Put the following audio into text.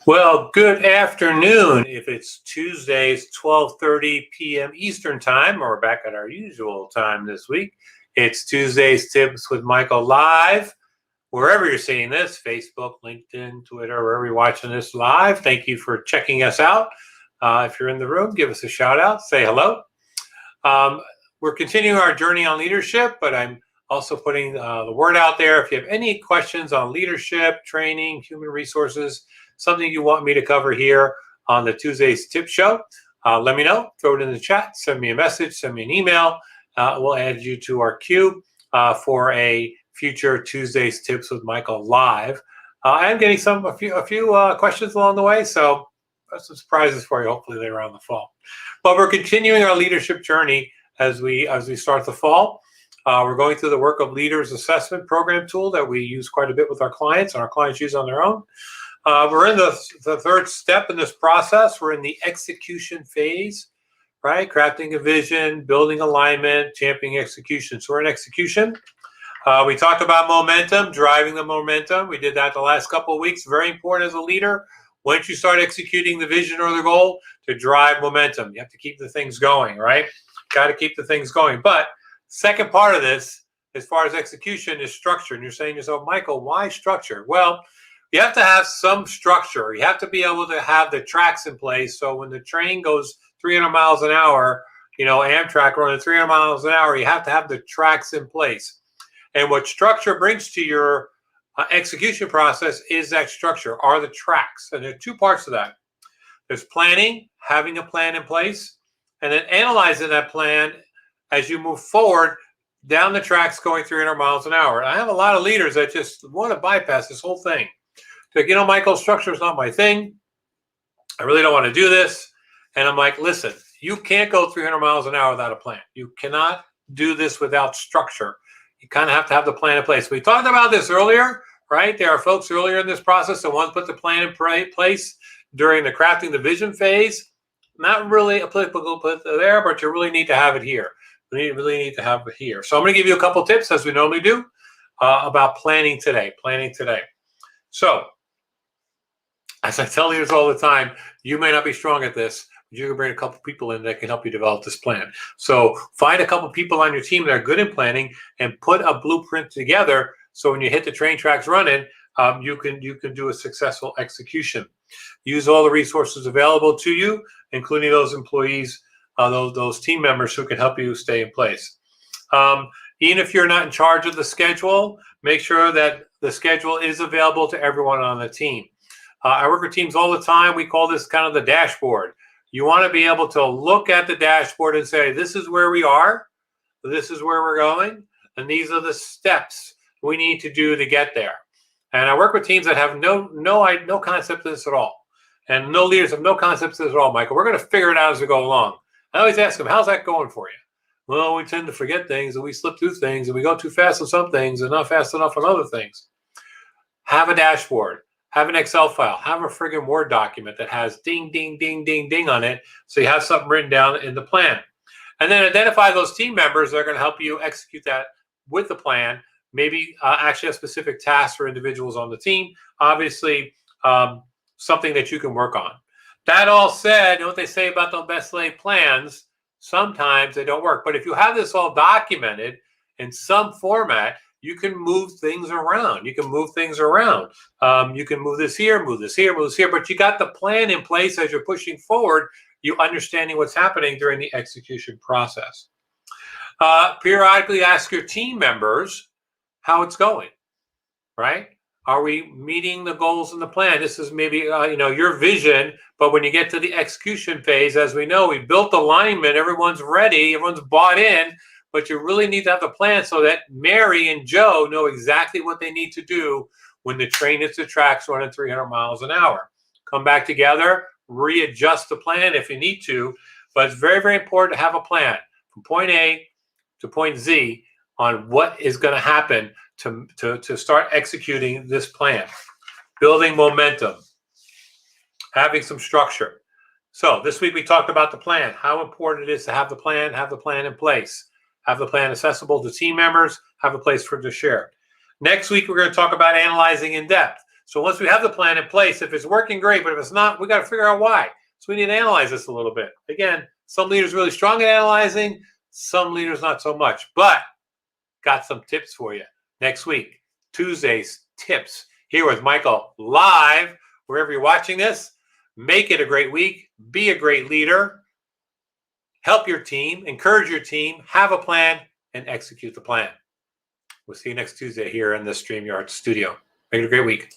Well, good afternoon. If it's Tuesdays, 12:30 p.m. Eastern Time, or back at our usual time this week, it's Tuesdays Tips with Michael live. Wherever you're seeing this, Facebook, LinkedIn, Twitter, wherever you're watching this live, thank you for checking us out. If you're in the room, give us a shout out, say hello. We're continuing our journey on leadership, but I'm also putting the word out there. If you have any questions on leadership, training, human resources, something you want me to cover here on the Tuesdays Tip Show, let me know. Throw it in the chat. Send me a message. Send me an email. We'll add you to our queue for a future Tuesdays Tips with Michael live. I am getting a few questions along the way, so some surprises for you hopefully later on in the fall. But we're continuing our leadership journey as we start the fall. We're going through the Work of Leaders assessment program tool that we use quite a bit with our clients, and our clients use on their own. We're in the third step in this process. We're in the execution phase, right? Crafting a vision, building alignment, championing execution. So we're in execution. We talked about momentum, driving the momentum. We did that the last couple of weeks. Very important as a leader. Once you start executing the vision or the goal, to drive momentum. You have to keep the things going, right? Got to keep the things going. But second part of this, as far as execution, is structure. And you're saying to yourself, Michael, why structure? Well, you have to have some structure. You have to be able to have the tracks in place. So when the train goes 300 miles an hour, Amtrak running 300 miles an hour, you have to have the tracks in place. And what structure brings to your execution process is that structure, are the tracks. And there are two parts to that. There's planning, having a plan in place, and then analyzing that plan as you move forward down the tracks going 300 miles an hour. And I have a lot of leaders that just want to bypass this whole thing. Like, Michael, structure is not my thing. I really don't want to do this. And I'm like, listen, you can't go 300 miles an hour without a plan. You cannot do this without structure. You kind of have to have the plan in place. We talked about this earlier, right? There are folks earlier in this process that want to put the plan in place during the crafting the vision phase. Not really applicable there, but you really need to have it here. We really need to have it here. So I'm going to give you a couple tips, as we normally do, about planning today. So, as I tell leaders all the time, you may not be strong at this, but you can bring a couple people in that can help you develop this plan. So find a couple people on your team that are good in planning and put a blueprint together. So when you hit the train tracks running, you can do a successful execution. Use all the resources available to you, including those employees, those team members who can help you stay in place. Even if you're not in charge of the schedule, make sure that the schedule is available to everyone on the team. I work with teams all the time. We call this kind of the dashboard. You want to be able to look at the dashboard and say, this is where we are, this is where we're going, and these are the steps we need to do to get there. And I work with teams that have no concept of this at all. And no leaders have no concept of this at all, Michael. We're going to figure it out as we go along. I always ask them, how's that going for you? Well, we tend to forget things, and we slip through things, and we go too fast on some things and not fast enough on other things. Have a dashboard. Have an Excel file. Have a friggin' Word document that has ding, ding, ding, ding, ding on it, so you have something written down in the plan. And then identify those team members that are going to help you execute that with the plan. Maybe actually have specific tasks for individuals on the team. Obviously, something that you can work on. That all said, you know what they say about the best laid plans? Sometimes they don't work. But if you have this all documented in some format, you can move things around. You can move this here, move this here, move this here. But you got the plan in place as you're pushing forward. You understanding what's happening during the execution process. Periodically ask your team members how it's going, right? Are we meeting the goals in the plan? This is maybe your vision, but when you get to the execution phase, as we know, we built alignment, everyone's ready, everyone's bought in, but you really need to have the plan so that Mary and Joe know exactly what they need to do when the train hits the tracks running 300 miles an hour. Come back together, readjust the plan if you need to, but it's very, very important to have a plan from point A to point Z on what is going to happen to start executing this plan. Building momentum, having some structure. So this week we talked about the plan, how important it is to have the plan in place, have the plan accessible to team members, have a place for it to share. Next week, we're going to talk about analyzing in depth. So once we have the plan in place, if it's working, great, but if it's not, we got to figure out why. So we need to analyze this a little bit. Again, some leaders really strong at analyzing, some leaders not so much, but got some tips for you. Next week, Tuesday's tips here with Michael live, wherever you're watching this. Make it a great week. Be a great leader. Help your team, encourage your team, have a plan, and execute the plan. We'll see you next Tuesday here in the StreamYard studio. Make it a great week.